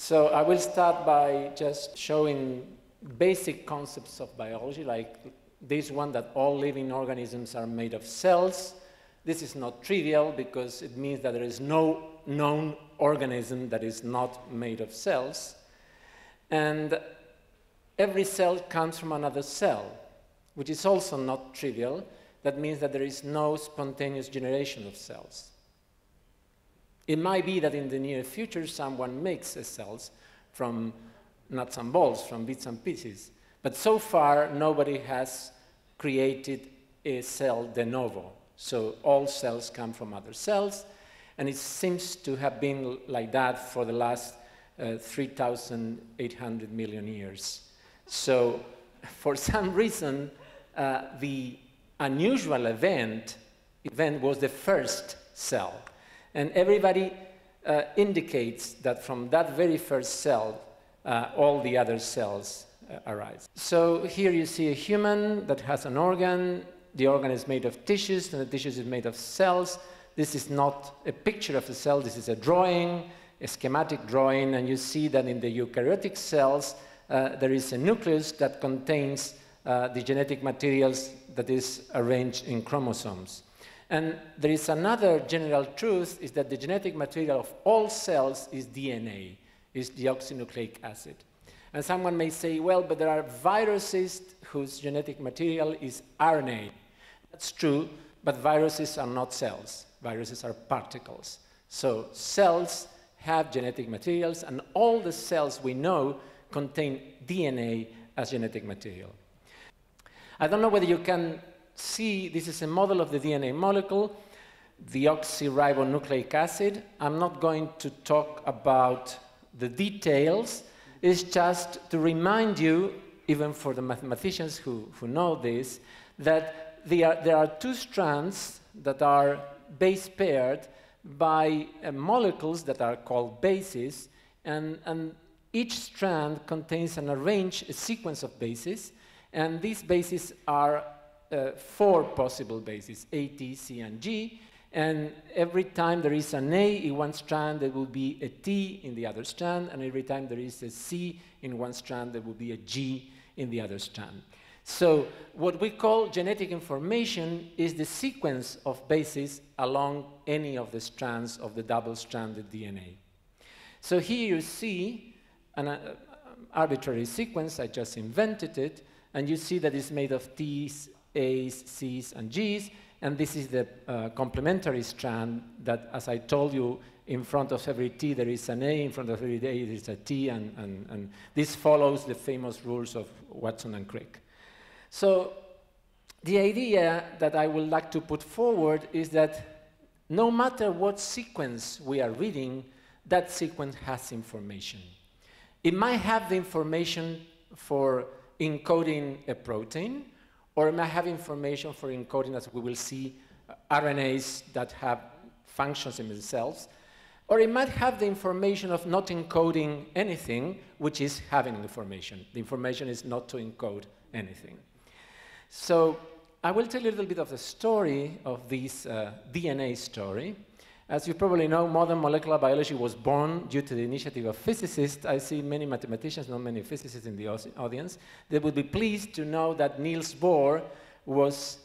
So I will start by just showing basic concepts of biology, like this one, that all living organisms are made of cells. This is not trivial because it means that there is no known organism that is not made of cells. And every cell comes from another cell, which is also not trivial. That means that there is no spontaneous generation of cells. It might be that in the near future someone makes cells from nuts and bolts, from bits and pieces. But so far, nobody has created a cell de novo. So all cells come from other cells, and it seems to have been like that for the last 3,800 million years. So for some reason, the unusual event was the first cell. And everybody indicates that from that very first cell, all the other cells arise. So here you see a human that has an organ. The organ is made of tissues, and the tissues is made of cells. This is not a picture of the cell. This is a drawing, a schematic drawing, and you see that in the eukaryotic cells, there is a nucleus that contains the genetic materials that is arranged in chromosomes. And there is another general truth, is that the genetic material of all cells is DNA, is deoxynucleic acid. And someone may say, well, but there are viruses whose genetic material is RNA. That's true, but viruses are not cells. Viruses are particles. So cells have genetic materials, and all the cells we know contain DNA as genetic material. I don't know whether you can see, this is a model of the DNA molecule, deoxyribonucleic acid. I'm not going to talk about the details. It's just to remind you, even for the mathematicians who know this, that there are two strands that are base paired by molecules that are called bases, and each strand contains a sequence of bases, and these bases are 4 possible bases, A, T, C, and G, and every time there is an A in one strand, there will be a T in the other strand, and every time there is a C in one strand, there will be a G in the other strand. So what we call genetic information is the sequence of bases along any of the strands of the double-stranded DNA. So here you see an arbitrary sequence. I just invented it, and you see that it's made of T's, A's, C's, and G's, and this is the complementary strand that, as I told you, in front of every T there is an A, in front of every A there is a T, and this follows the famous rules of Watson and Crick. So the idea that I would like to put forward is that no matter what sequence we are reading, that sequence has information. It might have the information for encoding a protein, or it might have information for encoding, as we will see, RNAs that have functions in themselves, or it might have the information of not encoding anything, which is having information. The information is not to encode anything. So I will tell you a little bit of the story of this DNA story. As you probably know, modern molecular biology was born due to the initiative of physicists. I see many mathematicians, not many physicists in the audience. They would be pleased to know that Niels Bohr was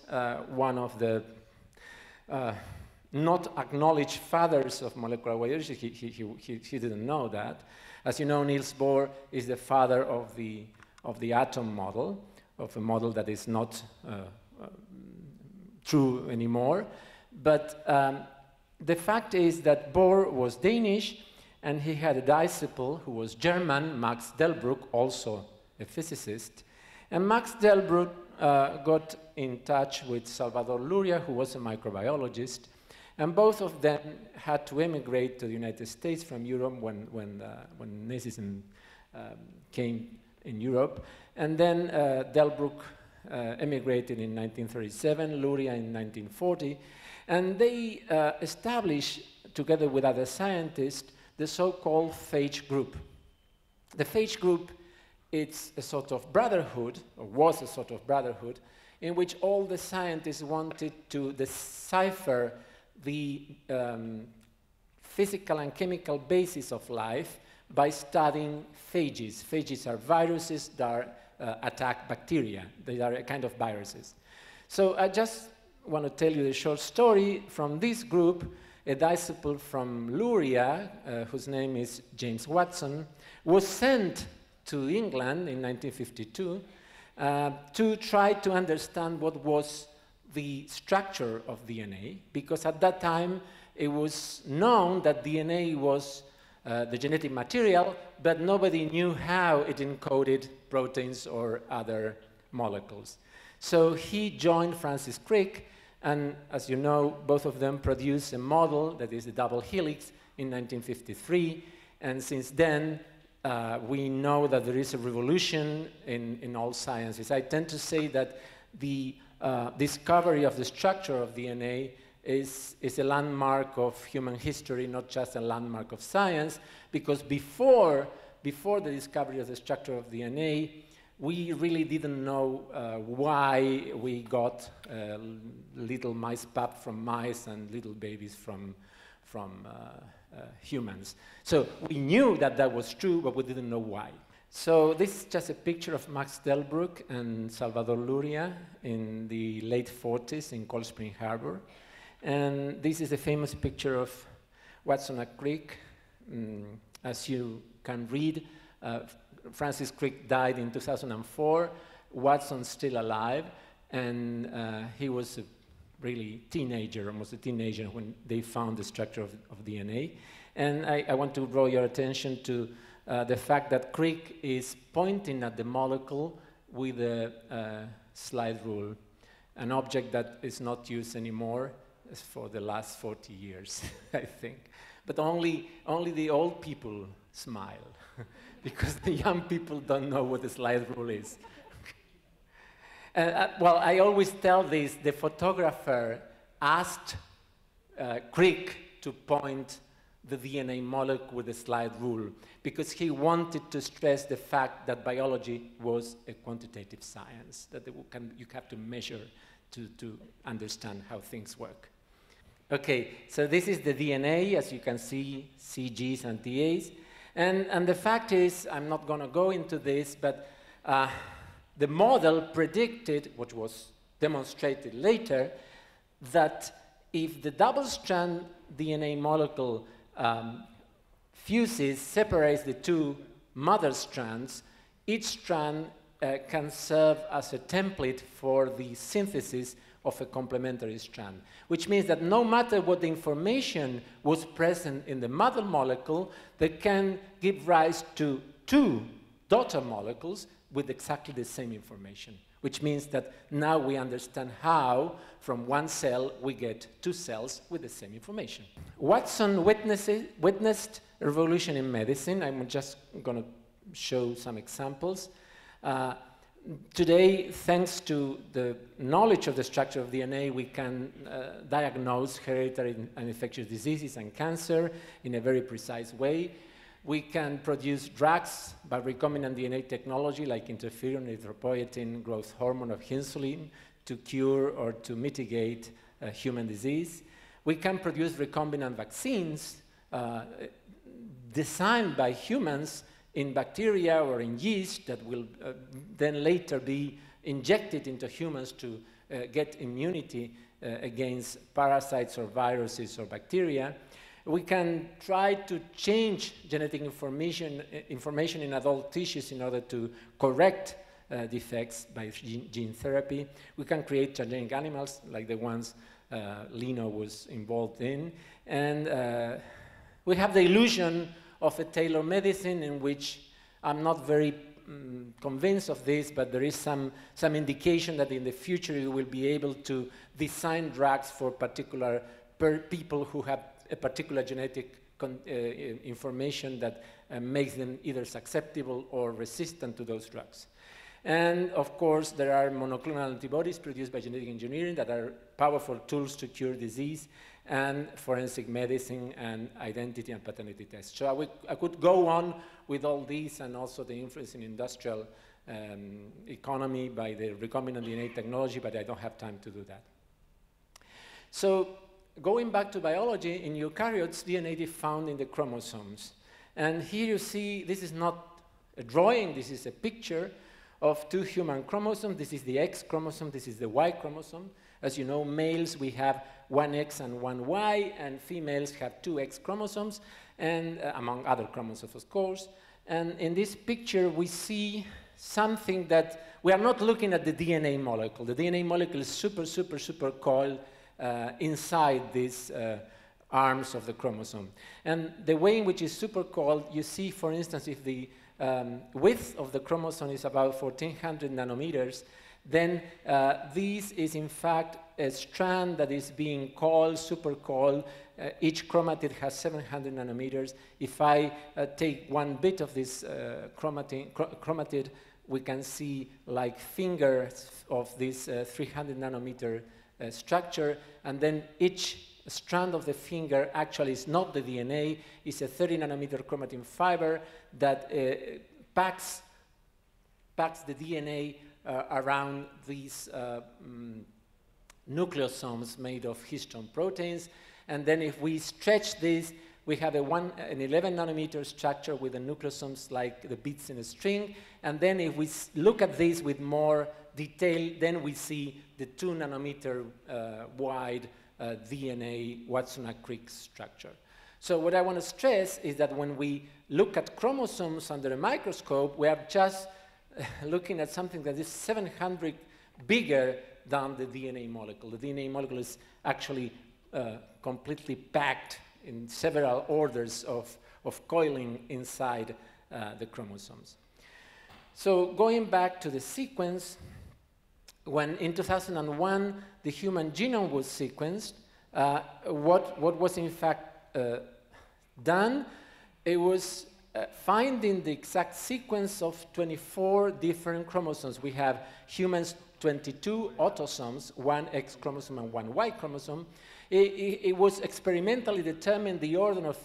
one of the not acknowledged fathers of molecular biology. He didn't know that. As you know, Niels Bohr is the father of the atom model, of a model that is not true anymore. But the fact is that Bohr was Danish, and he had a disciple who was German, Max Delbrück, also a physicist. And Max Delbrück got in touch with Salvador Luria, who was a microbiologist, and both of them had to emigrate to the United States from Europe when Nazism came in Europe. And then Delbrück emigrated in 1937, Luria in 1940, and they established, together with other scientists, the so-called phage group. The phage group, it's a sort of brotherhood, or was a sort of brotherhood, in which all the scientists wanted to decipher the physical and chemical basis of life by studying phages. Phages are viruses that attack bacteria. They are a kind of viruses. So I just want to tell you a short story from this group. A disciple from Luria, whose name is James Watson, was sent to England in 1952 to try to understand what was the structure of DNA, because at that time it was known that DNA was the genetic material, but nobody knew how it encoded proteins or other molecules. So he joined Francis Crick, and as you know, both of them produced a model that is the double helix in 1953, and since then we know that there is a revolution in all sciences. I tend to say that the discovery of the structure of DNA is a landmark of human history, not just a landmark of science, because before the discovery of the structure of DNA, we really didn't know why we got little mice pup from mice and little babies from humans. So we knew that that was true, but we didn't know why. So this is just a picture of Max Delbruck and Salvador Luria in the late 40s in Cold Spring Harbor. And this is a famous picture of Watson and Crick. As you can read, Francis Crick died in 2004. Watson's still alive, and he was a really teenager, almost a teenager, when they found the structure of DNA. And I want to draw your attention to the fact that Crick is pointing at the molecule with a slide rule, an object that is not used anymore for the last 40 years, I think. But only the old people smile, because the young people don't know what the slide rule is. Well, I always tell this, the photographer asked Crick to point the DNA molecule with the slide rule, because he wanted to stress the fact that biology was a quantitative science, that you have to measure to understand how things work. Okay, so this is the DNA, as you can see, CGs and TAs. And the fact is, I'm not going to go into this, but the model predicted, which was demonstrated later, that if the double-strand DNA molecule fuses, separates the two mother strands, each strand can serve as a template for the synthesis of a complementary strand, which means that no matter what the information was present in the mother molecule, they can give rise to two daughter molecules with exactly the same information, which means that now we understand how, from one cell, we get two cells with the same information. Watson witnessed a revolution in medicine. I'm just going to show some examples. Today, thanks to the knowledge of the structure of DNA, we can diagnose hereditary and infectious diseases and cancer in a very precise way. We can produce drugs by recombinant DNA technology like interferon, erythropoietin, growth hormone, or insulin to cure or to mitigate human disease. We can produce recombinant vaccines designed by humans in bacteria or in yeast that will then later be injected into humans to get immunity against parasites or viruses or bacteria. We can try to change genetic information in adult tissues in order to correct defects by gene therapy. We can create transgenic animals like the ones Lino was involved in. And we have the illusion of a tailored medicine in which I'm not very convinced of this, but there is some indication that in the future you will be able to design drugs for particular people who have a particular genetic information that makes them either susceptible or resistant to those drugs. And of course, there are monoclonal antibodies produced by genetic engineering that are powerful tools to cure disease, and forensic medicine and identity and paternity tests. So I could go on with all these, and also the influence in industrial economy by the recombinant DNA technology, but I don't have time to do that. So going back to biology, in eukaryotes, DNA is found in the chromosomes. And here you see, this is not a drawing, this is a picture of two human chromosomes. This is the X chromosome, this is the Y chromosome. As you know, males, we have one X and one Y, and females have two X chromosomes, and among other chromosomes, of course. And in this picture, we see something that we are not looking at the DNA molecule. The DNA molecule is super coiled inside these arms of the chromosome. And the way in which it's super coiled, you see, for instance, if the width of the chromosome is about 1400 nanometers, then this is in fact a strand that is being coiled, super coiled. Each chromatid has 700 nanometers. If I take one bit of this chromatid, we can see like fingers of this 300 nanometer structure, and then each strand of the finger actually is not the DNA, it's a 30 nanometer chromatin fiber that packs the DNA around these nucleosomes made of histone proteins. And then if we stretch this, we have an 11 nanometer structure with the nucleosomes like the beads in a string. And then if we look at this with more detail, then we see the 2 nanometer wide DNA Watson-Crick structure. So what I want to stress is that when we look at chromosomes under a microscope, we are just looking at something that is 700 bigger than the DNA molecule. The DNA molecule is actually completely packed in several orders of coiling inside the chromosomes. So going back to the sequence, when in 2001 the human genome was sequenced, what was in fact done, it was finding the exact sequence of 24 different chromosomes. We have humans 22 autosomes, one X chromosome and one Y chromosome. It was experimentally determined the order of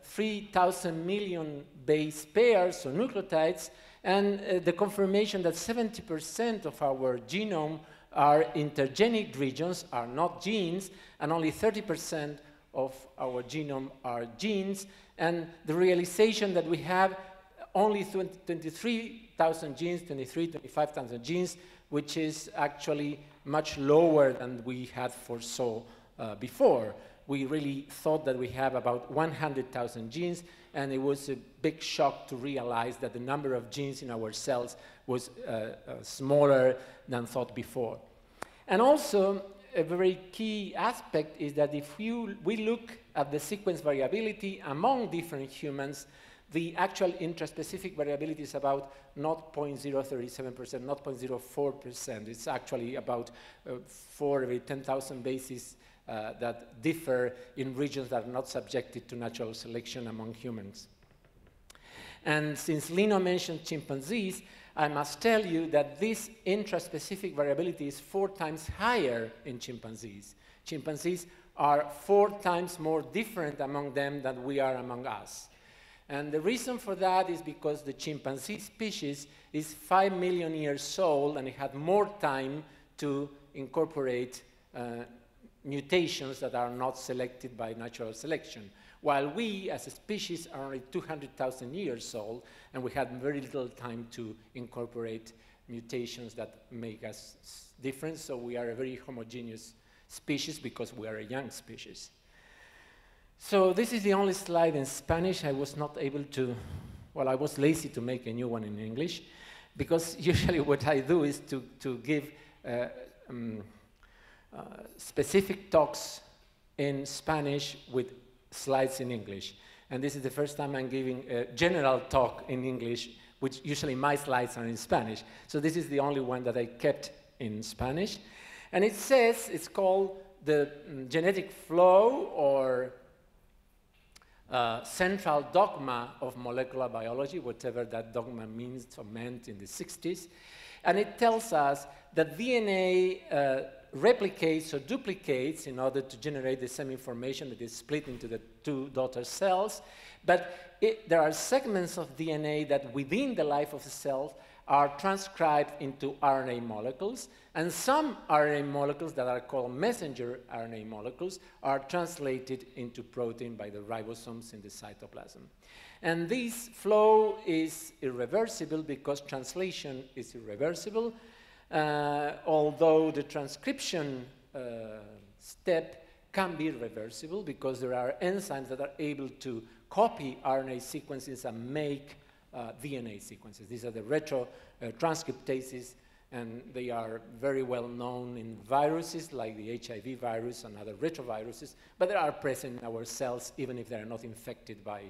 3,000 million base pairs or nucleotides, and the confirmation that 70% of our genome are intergenic regions, are not genes, and only 30% of our genome are genes, and the realization that we have only 23,000 genes, 25,000 genes, which is actually much lower than we had foresaw before. We really thought that we have about 100,000 genes, and it was a big shock to realize that the number of genes in our cells was smaller than thought before. And also, a very key aspect is that if we look at the sequence variability among different humans, the actual intraspecific variability is about 0.037%, 0.04%. It's actually about 4 every 10,000 bases that differ in regions that are not subjected to natural selection among humans. And since Lino mentioned chimpanzees, I must tell you that this intraspecific variability is 4 times higher in chimpanzees. Chimpanzees are 4 times more different among them than we are among us. And the reason for that is because the chimpanzee species is 5 million years old, and it had more time to incorporate mutations that are not selected by natural selection, while we, as a species, are only 200,000 years old, and we had very little time to incorporate mutations that make us different, so we are a very homogeneous species because we are a young species. So this is the only slide in Spanish. I was not able to, well, I was lazy to make a new one in English, because usually what I do is to give specific talks in Spanish with slides in English. And this is the first time I'm giving a general talk in English, which usually my slides are in Spanish. So this is the only one that I kept in Spanish. And it says, it's called the genetic flow, or central dogma of molecular biology, whatever that dogma means or meant in the 60s. And it tells us that DNA replicates or duplicates in order to generate the same information that is split into the 2 daughter cells. But there are segments of DNA that within the life of the cell are transcribed into RNA molecules, and some RNA molecules that are called messenger RNA molecules are translated into protein by the ribosomes in the cytoplasm. And this flow is irreversible because translation is irreversible, although the transcription step can be reversible because there are enzymes that are able to copy RNA sequences and make DNA sequences. These are the retrotranscriptases, and they are very well known in viruses like the HIV virus and other retroviruses, but they are present in our cells even if they are not infected by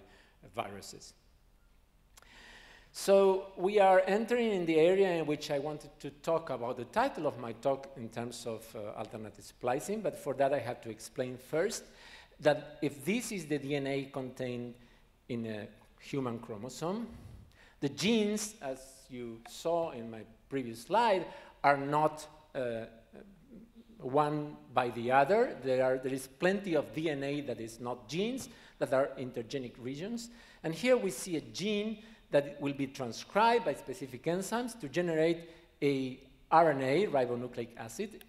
viruses. So we are entering in the area in which I wanted to talk about the title of my talk in terms of alternative splicing, but for that I have to explain first that if this is the DNA contained in a human chromosome, the genes, as you saw in my previous slide, are not one by the other. There is plenty of DNA that is not genes, that are intergenic regions. And here we see a gene that will be transcribed by specific enzymes to generate a RNA, ribonucleic acid.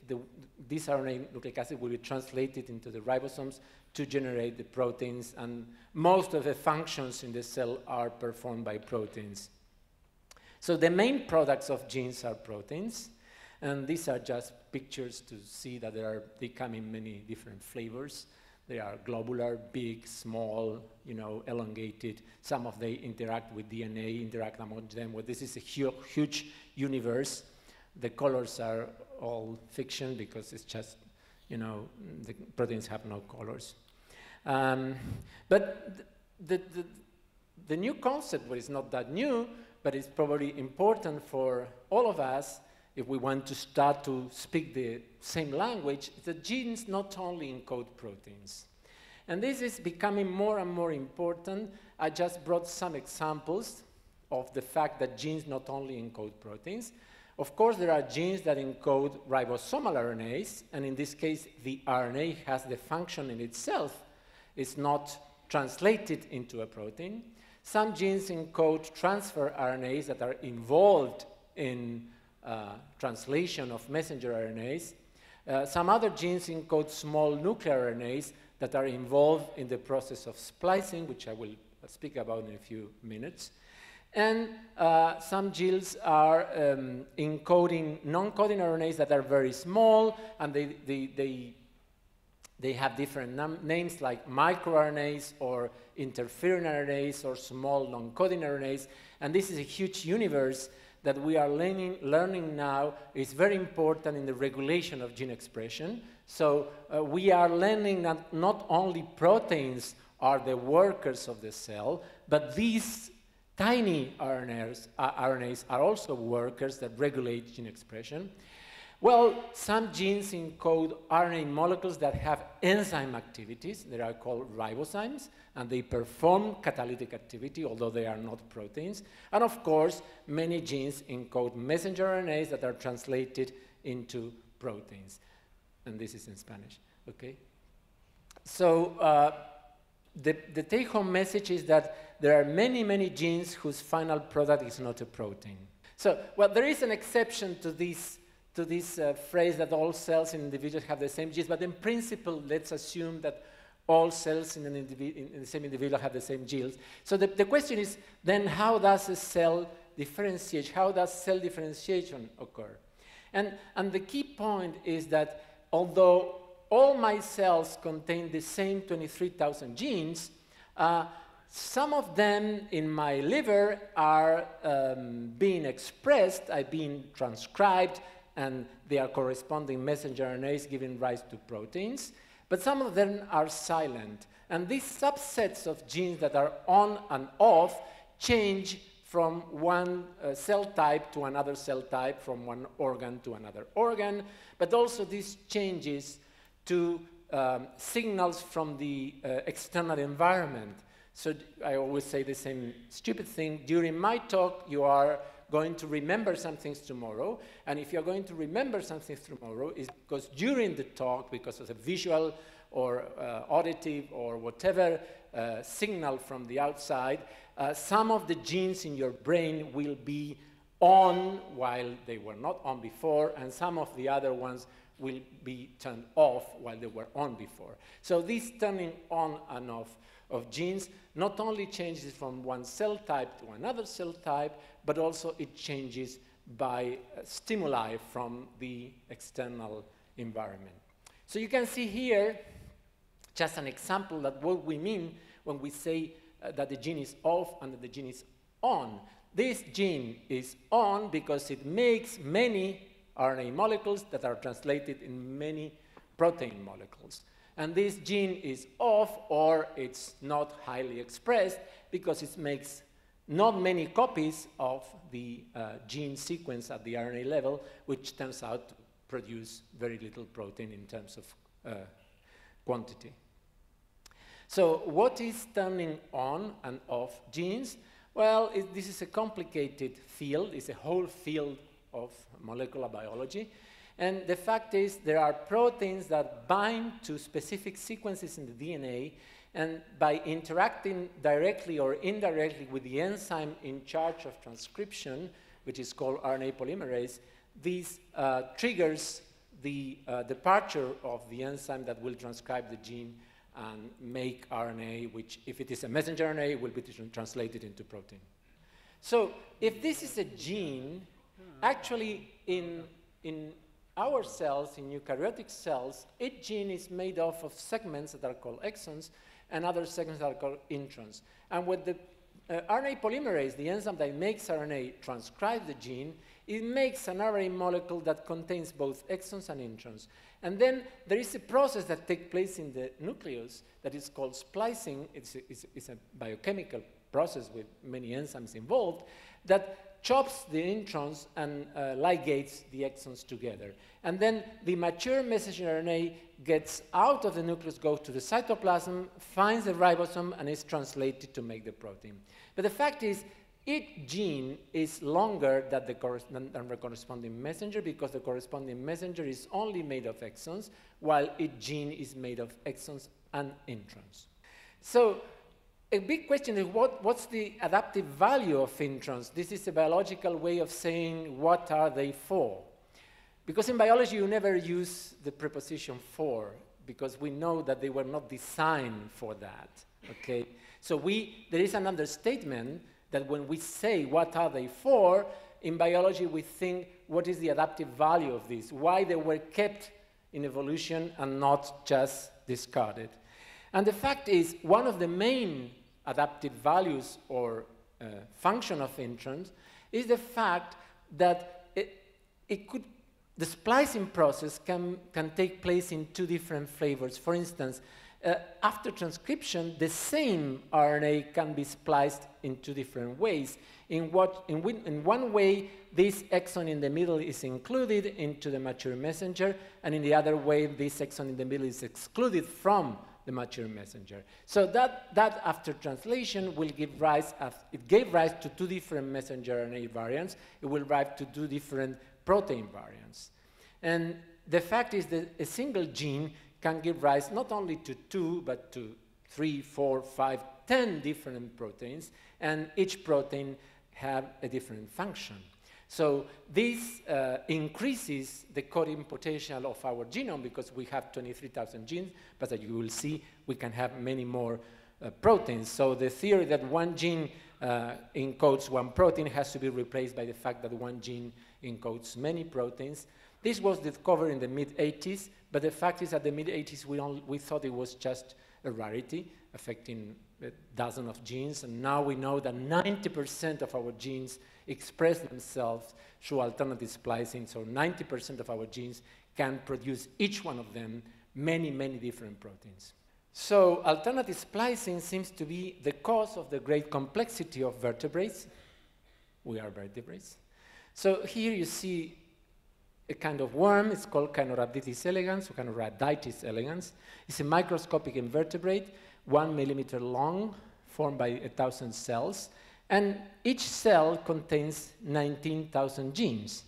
This RNA nucleic acid will be translated into the ribosomes to generate the proteins, and most of the functions in the cell are performed by proteins. So the main products of genes are proteins, and these are just pictures to see that they come in many different flavors. They are globular, big, small, elongated. Some of them interact with DNA, interact among them. Well, this is a huge universe. The colors are all fiction because it's just, the proteins have no colors. But the new concept, well, it's not that new, but it's probably important for all of us if we want to start to speak the same language, the genes not only encode proteins. And this is becoming more and more important. I just brought some examples of the fact that genes not only encode proteins. Of course, there are genes that encode ribosomal RNAs, and in this case, the RNA has the function in itself. It's not translated into a protein. Some genes encode transfer RNAs that are involved in translation of messenger RNAs. Some other genes encode small nuclear RNAs that are involved in the process of splicing, which I will speak about in a few minutes. And some genes are encoding non-coding RNAs that are very small, and they have different names like microRNAs or interferon RNAs or small non-coding RNAs. And this is a huge universe that we are learning now is very important in the regulation of gene expression. So we are learning that not only proteins are the workers of the cell, but these tiny RNAs are also workers that regulate gene expression. Well, some genes encode RNA molecules that have enzyme activities. They are called ribozymes, and they perform catalytic activity, although they are not proteins. And of course, many genes encode messenger RNAs that are translated into proteins. And this is in Spanish, okay? So the take-home message is that there are many, many genes whose final product is not a protein. So, well, there is an exception to this phrase that all cells in individuals have the same genes, but in principle, let's assume that all cells in the same individual have the same genes. So the question is, then how does a cell differentiate? How does cell differentiation occur? And the key point is that although all my cells contain the same 23,000 genes, some of them in my liver are being expressed, are being transcribed, and they are corresponding messenger RNAs giving rise to proteins. But some of them are silent. And these subsets of genes that are on and off change from one cell type to another cell type, from one organ to another organ. But also these changes to signals from the external environment. So I always say the same stupid thing. During my talk, you are going to remember some things tomorrow. And if you're going to remember some things tomorrow, it's because during the talk, because of a visual or auditive or whatever signal from the outside, some of the genes in your brain will be on while they were not on before, and some of the other ones will be turned off while they were on before. So this turning on and off of genes not only changes from one cell type to another cell type, but also it changes by stimuli from the external environment. So you can see here just an example of what we mean when we say that the gene is off and that the gene is on. This gene is on because it makes many RNA molecules that are translated in many protein molecules. And this gene is off, or it's not highly expressed, because it makes not many copies of the gene sequence at the RNA level, which turns out to produce very little protein in terms of quantity. So what is turning on and off genes? Well, this is a complicated field. It's a whole field of molecular biology. And the fact is there are proteins that bind to specific sequences in the DNA, and by interacting directly or indirectly with the enzyme in charge of transcription, which is called RNA polymerase, this triggers the departure of the enzyme that will transcribe the gene and make RNA, which, if it is a messenger RNA, will be translated into protein. So if this is a gene, actually in our cells, in eukaryotic cells, each gene is made up of segments that are called exons and other segments that are called introns. And when the RNA polymerase, the enzyme that makes RNA, transcribe the gene, it makes an RNA molecule that contains both exons and introns. And then there is a process that takes place in the nucleus that is called splicing. It's a biochemical process with many enzymes involved that chops the introns and ligates the exons together. And then the mature messenger RNA gets out of the nucleus, goes to the cytoplasm, finds the ribosome, and is translated to make the protein. But the fact is, each gene is longer than the corresponding messenger, because the corresponding messenger is only made of exons, while each gene is made of exons and introns. So a big question is what's the adaptive value of introns? This is a biological way of saying what are they for. Because in biology you never use the preposition for, because we know that they were not designed for that. Okay? So there is an understatement that when we say what are they for, in biology we think what is the adaptive value of this, why they were kept in evolution and not just discarded. And the fact is, one of the main adaptive values or function of introns is the fact that the splicing process can take place in two different flavors. For instance, after transcription, the same RNA can be spliced in two different ways. In one way, this exon in the middle is included into the mature messenger, and in the other way, this exon in the middle is excluded from the mature messenger. So that after translation will give rise, it gave rise to two different messenger RNA variants. It will rise to two different protein variants. And the fact is that a single gene can give rise not only to 2, but to 3, 4, 5, 10 different proteins, and each protein have a different function. So this increases the coding potential of our genome, because we have 23,000 genes, but as you will see, we can have many more proteins. So the theory that one gene encodes one protein has to be replaced by the fact that one gene encodes many proteins. This was discovered in the mid-80s, but the fact is that the mid-80s we thought it was just a rarity affecting a dozen of genes, and now we know that 90% of our genes express themselves through alternative splicing, so 90% of our genes can produce, each one of them, many, many different proteins. So alternative splicing seems to be the cause of the great complexity of vertebrates. We are vertebrates. So here you see a kind of worm. It's called Caenorhabditis elegans, or Caenorhabditis elegans. It's a microscopic invertebrate, 1 millimeter long, formed by 1,000 cells. And each cell contains 19,000 genes.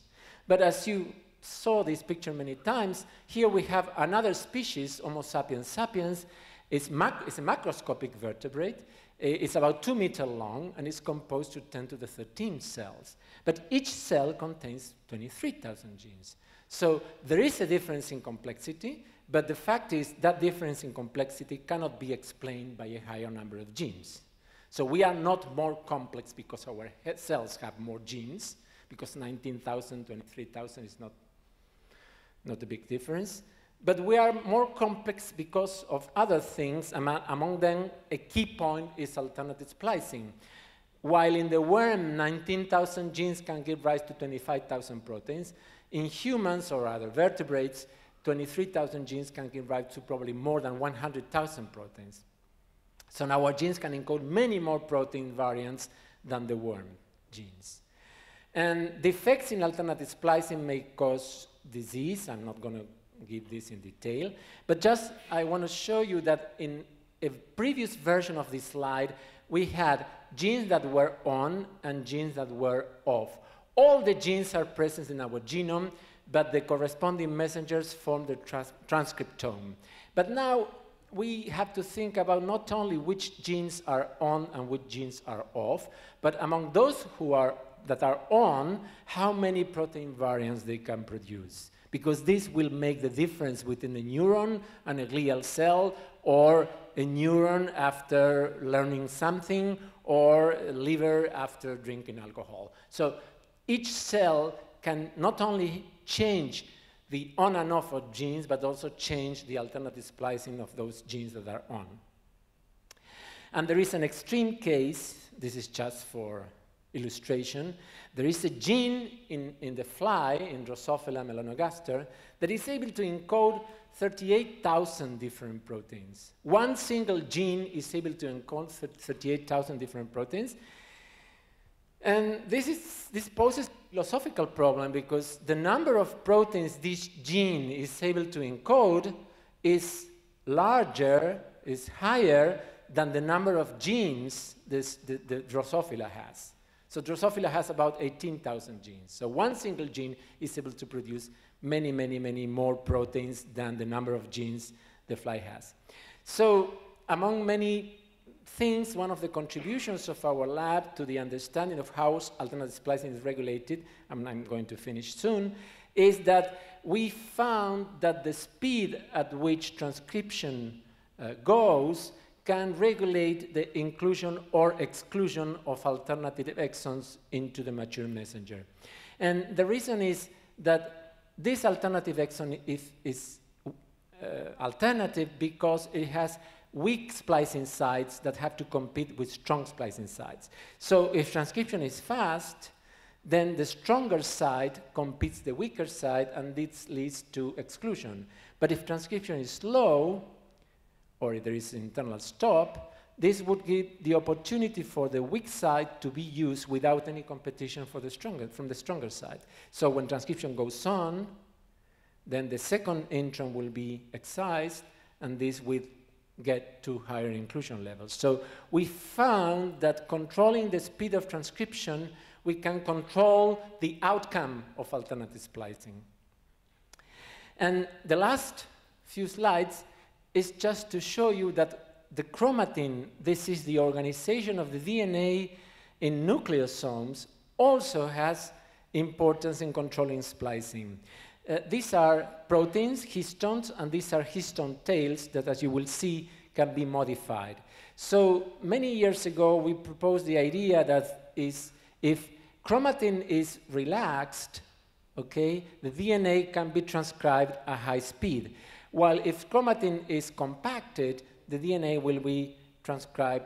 But as you saw this picture many times, here we have another species, Homo sapiens sapiens. It's a macroscopic vertebrate, It's about 2 meters long, and it's composed to 10 to the 13 cells. But each cell contains 23,000 genes. So there is a difference in complexity, but the fact is that difference in complexity cannot be explained by a higher number of genes. So we are not more complex because our cells have more genes, because 19,000, 23,000 is not a big difference. But we are more complex because of other things. Among them, a key point is alternative splicing. While in the worm, 19,000 genes can give rise to 25,000 proteins, in humans or other vertebrates, 23,000 genes can give rise to probably more than 100,000 proteins. So now our genes can encode many more protein variants than the worm genes. And defects in alternative splicing may cause disease. I'm not going to give this in detail, but just I want to show you that in a previous version of this slide, we had genes that were on and genes that were off. All the genes are present in our genome, but the corresponding messengers form the transcriptome. But now we have to think about not only which genes are on and which genes are off, but among those that are on, how many protein variants they can produce. Because this will make the difference between a neuron and a glial cell, or a neuron after learning something, or a liver after drinking alcohol. So each cell can not only change the on and off of genes, but also change the alternative splicing of those genes that are on. And there is an extreme case, this is just for illustration. There is a gene in the fly, in Drosophila melanogaster, that is able to encode 38,000 different proteins. One single gene is able to encode 38,000 different proteins. And this poses a philosophical problem, because the number of proteins this gene is able to encode is larger, is higher than the number of genes the Drosophila has. So Drosophila has about 18,000 genes. So one single gene is able to produce many, many, many more proteins than the number of genes the fly has. So among many things, one of the contributions of our lab to the understanding of how alternative splicing is regulated, and I'm going to finish soon, is that we found that the speed at which transcription goes can regulate the inclusion or exclusion of alternative exons into the mature messenger. And the reason is that this alternative exon is alternative because it has weak splicing sites that have to compete with strong splicing sites. So if transcription is fast, then the stronger site competes the weaker site, and this leads to exclusion. But if transcription is slow, or if there is an internal stop, this would give the opportunity for the weak side to be used without any competition from the stronger side. So when transcription goes on, then the second intron will be excised, and this will get to higher inclusion levels. So we found that controlling the speed of transcription, we can control the outcome of alternative splicing. And the last few slides is just to show you that the chromatin, this is the organization of the DNA in nucleosomes, also has importance in controlling splicing. These are proteins, histones, and these are histone tails that, as you will see, can be modified. So many years ago, we proposed the idea that if chromatin is relaxed, okay, the DNA can be transcribed at high speed. While if chromatin is compacted, the DNA will be transcribed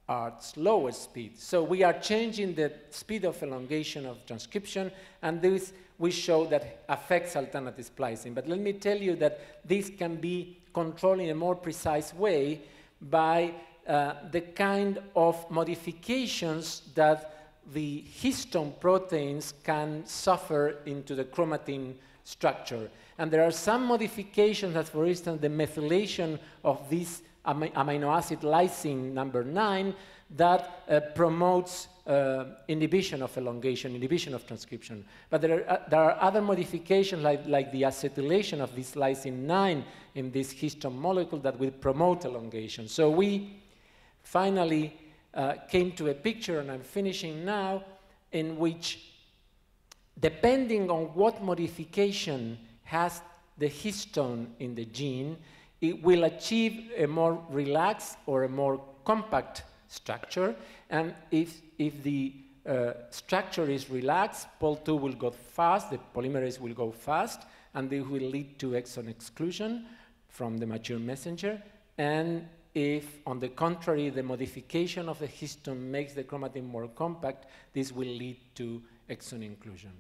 at slower speed. So we are changing the speed of elongation of transcription, and this we show that affects alternative splicing. But let me tell you that this can be controlled in a more precise way by the kind of modifications that the histone proteins can suffer into the chromatin structure. And there are some modifications that, for instance, the methylation of this amino acid lysine number 9 that promotes inhibition of elongation, inhibition of transcription. But there are other modifications like the acetylation of this lysine 9 in this histone molecule that will promote elongation. So we finally came to a picture, and I'm finishing now, in which, depending on what modification has the histone in the gene, it will achieve a more relaxed or a more compact structure. And if the structure is relaxed, Pol2 will go fast, the polymerase will go fast, and this will lead to exon exclusion from the mature messenger. And if, on the contrary, the modification of the histone makes the chromatin more compact, this will lead to exon inclusion.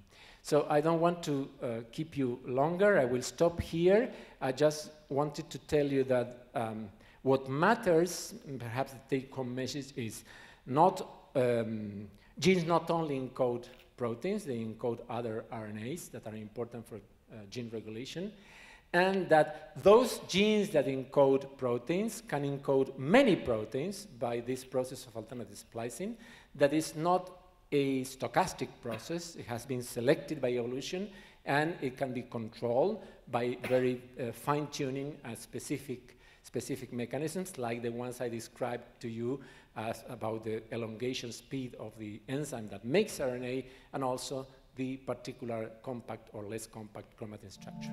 So I don't want to keep you longer. I will stop here. I just wanted to tell you that what matters, perhaps the take-home message, is not genes not only encode proteins, they encode other RNAs that are important for gene regulation, and that those genes that encode proteins can encode many proteins by this process of alternative splicing. That is not a stochastic process. It has been selected by evolution, and it can be controlled by very fine-tuning specific mechanisms, like the ones I described to you as about the elongation speed of the enzyme that makes RNA, and also the particular compact or less compact chromatin structure.